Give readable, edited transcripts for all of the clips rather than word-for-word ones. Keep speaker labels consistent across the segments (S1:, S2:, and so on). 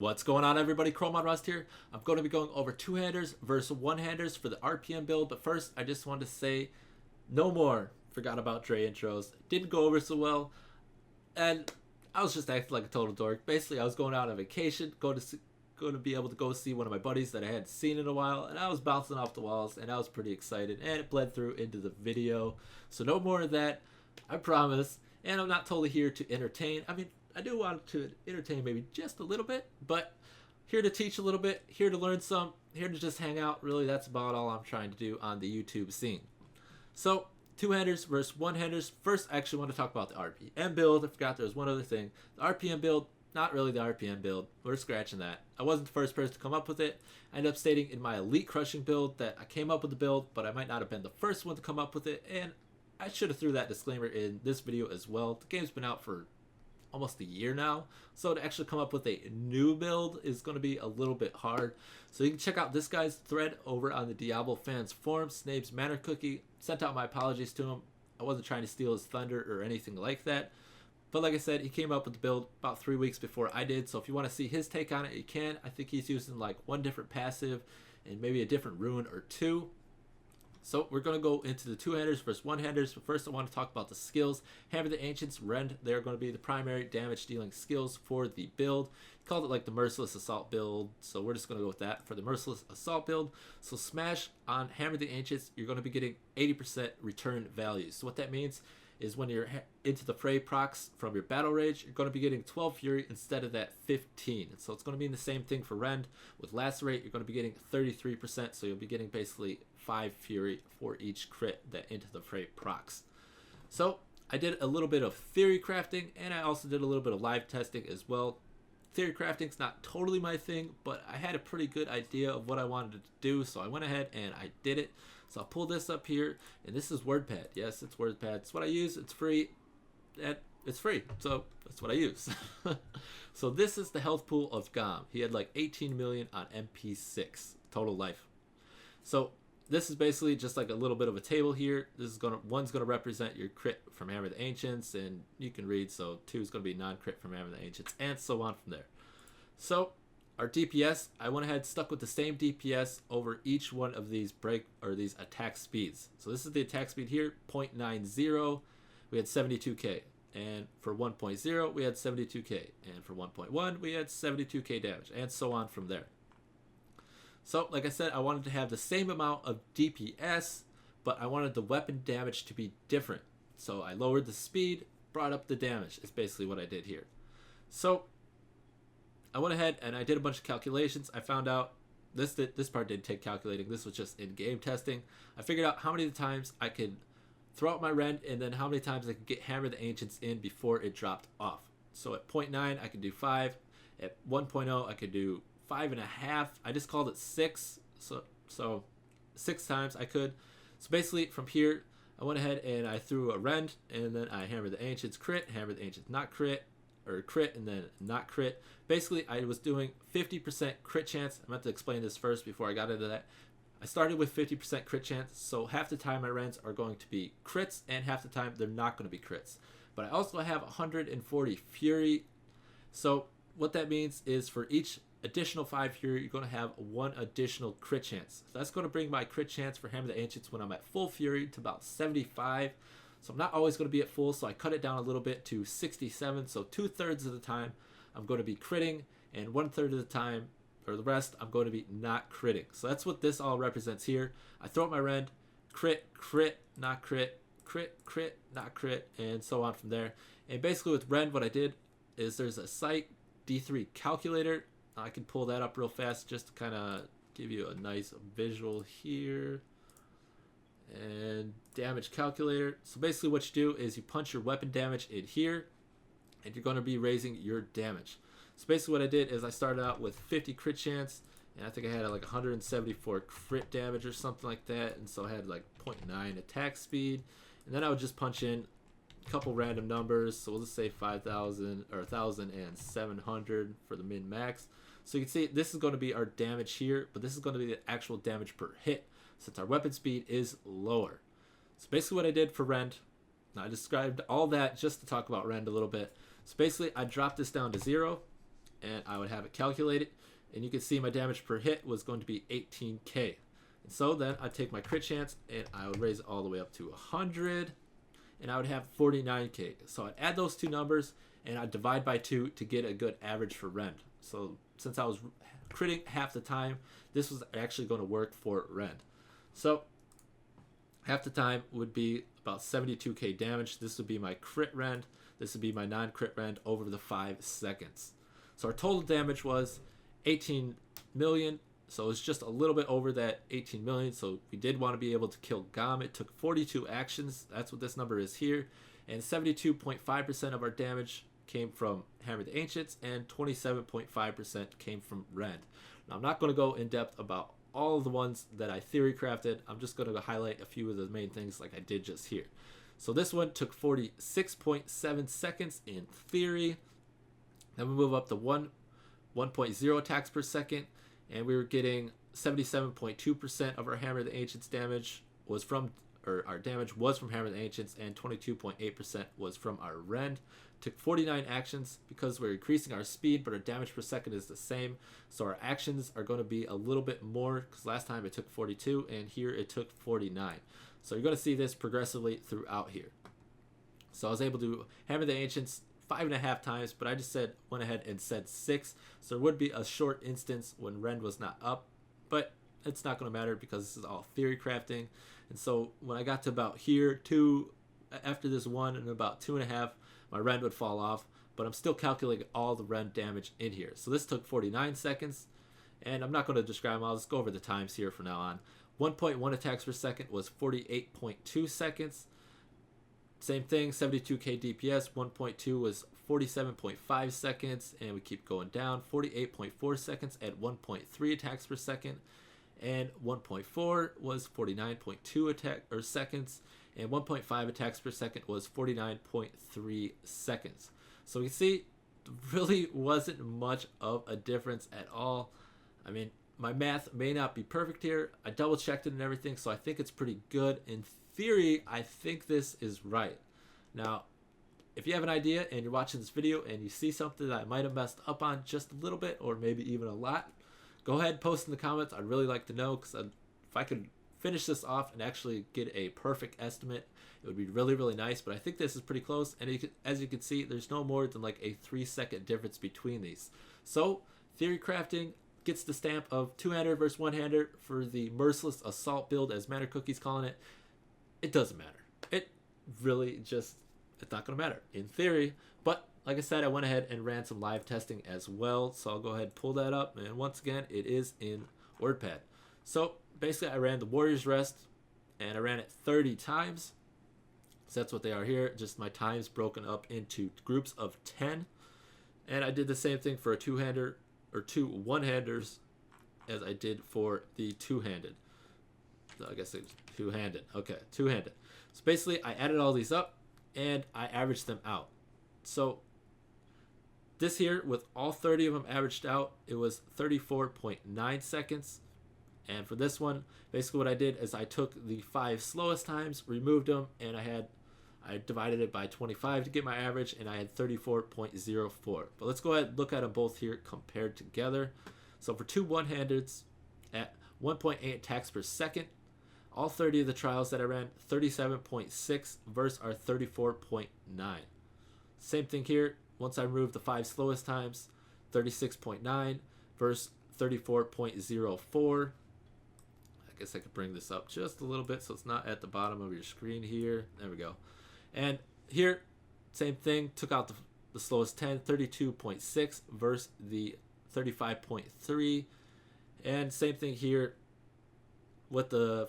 S1: What's going on, everybody? Chrome Rust here. I'm going to be going over two-handers versus one-handers for the RPM build, but first I just wanted to say no more forgot about Dre intros. Didn't go over so well, and I was just acting like a total dork. Basically, I was going out on vacation, going to be able to go see one of my buddies that I hadn't seen in a while, and I was bouncing off the walls, and I was pretty excited, and it bled through into the video. So no more of that, I promise. And I'm not totally here to entertain. I mean, I do want to entertain maybe just a little bit, but here to teach a little bit, here to learn some, here to just hang out. Really, that's about all I'm trying to do on the YouTube scene. So, two-handers versus one-handers. First, I actually want to talk about the RPM build. I forgot there was one other thing. The RPM build, not really the RPM build. We're scratching that. I wasn't the first person to come up with it. I ended up stating in my Elite Crushing build that I came up with the build, but I might not have been the first one to come up with it, and I should have threw that disclaimer in this video as well. The game's been out for almost a year now, so to actually come up with a new build is going to be a little bit hard. So you can check out this guy's thread over on the Diablo fans forum. His name's Manor Cookie. Sent out my apologies to him. I wasn't trying to steal his thunder or anything like that, but like I said, he came up with the build about 3 weeks before I did. So if you want to see his take on it, you can. I think he's using like one different passive and maybe a different rune or two. So we're going to go into the two-handers versus one-handers. But first I want to talk about the skills. Hammer the Ancients, Rend, they're going to be the primary damage-dealing skills for the build. He called it like the Merciless Assault build, so we're just going to go with that for the Merciless Assault build. So smash on Hammer the Ancients, you're going to be getting 80% return value. So what that means is when you're into the fray procs from your battle rage, you're going to be getting 12 fury instead of that 15. So it's going to mean the same thing for Rend. With lacerate, you're going to be getting 33%, so you'll be getting basically 5 fury for each crit that into the fray procs. So I did a little bit of theory crafting, and I also did a little bit of live testing as well. Theory crafting's not totally my thing, but I had a pretty good idea of what I wanted to do, so I went ahead and I did it. So I'll pull this up here, and this is WordPad. Yes, it's WordPad. It's what I use. It's free. It's free, so that's what I use. So this is the health pool of Gom. He had like 18 million on MP6 total life. So this is basically just like a little bit of a table here. This is one's gonna represent your crit from Hammer the Ancients, and you can read. So 2 is gonna be non-crit from Hammer the Ancients, and so on from there. So our DPS, I went ahead and stuck with the same DPS over each one of these these attack speeds. So this is the attack speed here, 0.90. We had 72k, and for 1.0 we had 72k, and for 1.1 we had 72k damage, and so on from there. So like I said, I wanted to have the same amount of DPS, but I wanted the weapon damage to be different. So I lowered the speed, brought up the damage. Is basically what I did here. So I went ahead and I did a bunch of calculations. I found out this part didn't take calculating. This was just in-game testing. I figured out how many times I could throw out my Rend, and then how many times I could get Hammer the Ancients in before it dropped off. So at 0.9 I could do 5. At 1.0 I could do 5.5. I just called it 6. So 6 times I could. So basically from here I went ahead and I threw a Rend, and then I Hammer the Ancients crit, Hammer the Ancients not crit, or crit and then not crit. Basically I was doing 50% crit chance. I meant to explain this first before I got into that. I started with 50% crit chance, so half the time my Rends are going to be crits, and half the time they're not going to be crits. But I also have 140 fury. So what that means is for each additional 5 fury, you're going to have 1 additional crit chance. So that's going to bring my crit chance for Hammer the Ancients when I'm at full fury to about 75. So I'm not always going to be at full, so I cut it down a little bit to 67. So 2/3 of the time I'm going to be critting, and 1/3 of the time, or the rest, I'm going to be not critting. So that's what this all represents here. I throw out my Rend, crit, crit, not crit, crit, crit, not crit, and so on from there. And basically with Rend, what I did is there's a site D3 calculator. I can pull that up real fast just to kind of give you a nice visual here. And damage calculator. So basically what you do is you punch your weapon damage in here, and you're going to be raising your damage. So basically what I did is I started out with 50 crit chance, and I think I had like 174 crit damage or something like that, and so I had like 0.9 attack speed, and then I would just punch in a couple random numbers. So we'll just say 5,000 or 1,700 for the min max. So you can see this is going to be our damage here, but this is going to be the actual damage per hit, since our weapon speed is lower. So basically what I did for Rend, I described all that just to talk about Rend a little bit. So basically I dropped this down to 0, and I would have it calculated, and you can see my damage per hit was going to be 18k. And so then I'd take my crit chance and I would raise it all the way up to 100, and I would have 49k. So I'd add those two numbers and I'd divide by 2 to get a good average for Rend. So since I was critting half the time, this was actually going to work for Rend. So half the time would be about 72k damage. This would be my crit Rend. This would be my non-crit Rend over the 5 seconds. So our total damage was 18 million. So it's just a little bit over that 18 million. So we did want to be able to kill Gom. It took 42 actions. That's what this number is here. And 72.5% of our damage came from Hammer the Ancients, and 27.5% came from Rend. Now I'm not going to go in depth about all of the ones that I theory crafted. I'm just going to highlight a few of the main things like I did just here. So this one took 46.7 seconds in theory. Then we move up to 1.0 attacks per second, and we were getting 77.2% of our Hammer the Ancients damage was from, or our damage was from Hammer the Ancients, and 22.8% was from our Rend. Took 49 actions because we're increasing our speed, but our damage per second is the same. So our actions are going to be a little bit more, because last time it took 42 and here it took 49. So you're going to see this progressively throughout here. So I was able to Hammer the Ancients 5.5 times, but I just went ahead and said 6. So there would be a short instance when Rend was not up, but it's not going to matter because this is all theory crafting. And so when I got to about here, after this one and about 2.5, my Rend would fall off, but I'm still calculating all the Rend damage in here. So this took 49 seconds, and I'm not going to describe them. I'll just go over the times here from now on. 1.1 attacks per second was 48.2 seconds. Same thing, 72k DPS. 1.2 was 47.5 seconds, and we keep going down. 48.4 seconds at 1.3 attacks per second, and 1.4 was 49.2 seconds, and 1.5 attacks per second was 49.3 seconds. So we see really wasn't much of a difference at all. I mean, my math may not be perfect here. I double checked it and everything, so I think it's pretty good. In theory, I think this is right. Now, if you have an idea and you're watching this video and you see something that I might have messed up on just a little bit, or maybe even a lot, go ahead and post in the comments. I'd really like to know, because if I could finish this off and actually get a perfect estimate, it would be really, really nice. But I think this is pretty close, and as you can see, there's no more than like a 3-second difference between these. So theory crafting gets the stamp of two-hander versus one-hander for the merciless assault build, as Matter Cookie's calling it. It doesn't matter. It really just, it's not going to matter in theory. But like I said, I went ahead and ran some live testing as well, so I'll go ahead and pull that up. And once again, it is in WordPad. So basically, I ran the Warrior's Rest, and I ran it 30 times. So that's what they are here, just my times broken up into groups of 10. And I did the same thing for a two-hander, or 2 one-handers, as I did for the two-handed. So I guess it's two-handed. Okay, two-handed. So basically, I added all these up, and I averaged them out. So this here, with all 30 of them averaged out, it was 34.9 seconds. And for this one, basically what I did is I took the 5 slowest times, removed them, and I divided it by 25 to get my average, and I had 34.04. But let's go ahead and look at them both here compared together. So for 2 one-handeds at 1.8 attacks per second, all 30 of the trials that I ran, 37.6 versus our 34.9. Same thing here. Once I removed the 5 slowest times, 36.9 versus 34.04. I guess I could bring this up just a little bit so it's not at the bottom of your screen here. There we go. And here, same thing. Took out the slowest 10, 32.6 versus the 35.3. And same thing here with the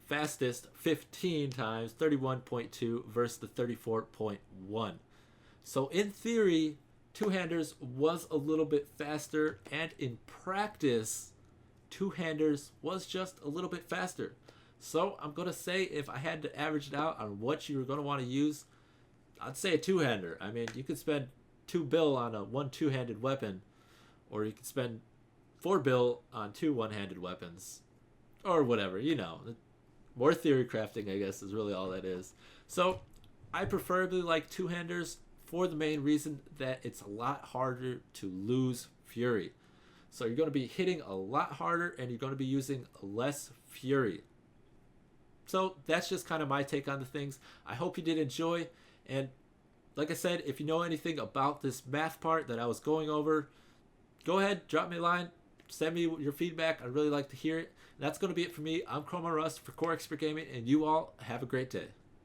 S1: fastest 15 times, 31.2 versus the 34.1. So in theory, two-handers was a little bit faster, and in practice, two-handers was just a little bit faster. So I'm going to say, if I had to average it out on what you were going to want to use, I'd say a two-hander. I mean, you could spend 2 bill on a 1 two-handed weapon, or you could spend 4 bill on 2 one-handed weapons, or whatever, you know. More theory crafting, I guess, is really all that is. So I preferably like two-handers for the main reason that it's a lot harder to lose fury. So you're going to be hitting a lot harder and you're going to be using less fury. So that's just kind of my take on the things. I hope you did enjoy. And like I said, if you know anything about this math part that I was going over, go ahead, drop me a line, send me your feedback. I'd really like to hear it. And that's going to be it for me. I'm Chroma Rust for Core Expert Gaming, and you all have a great day.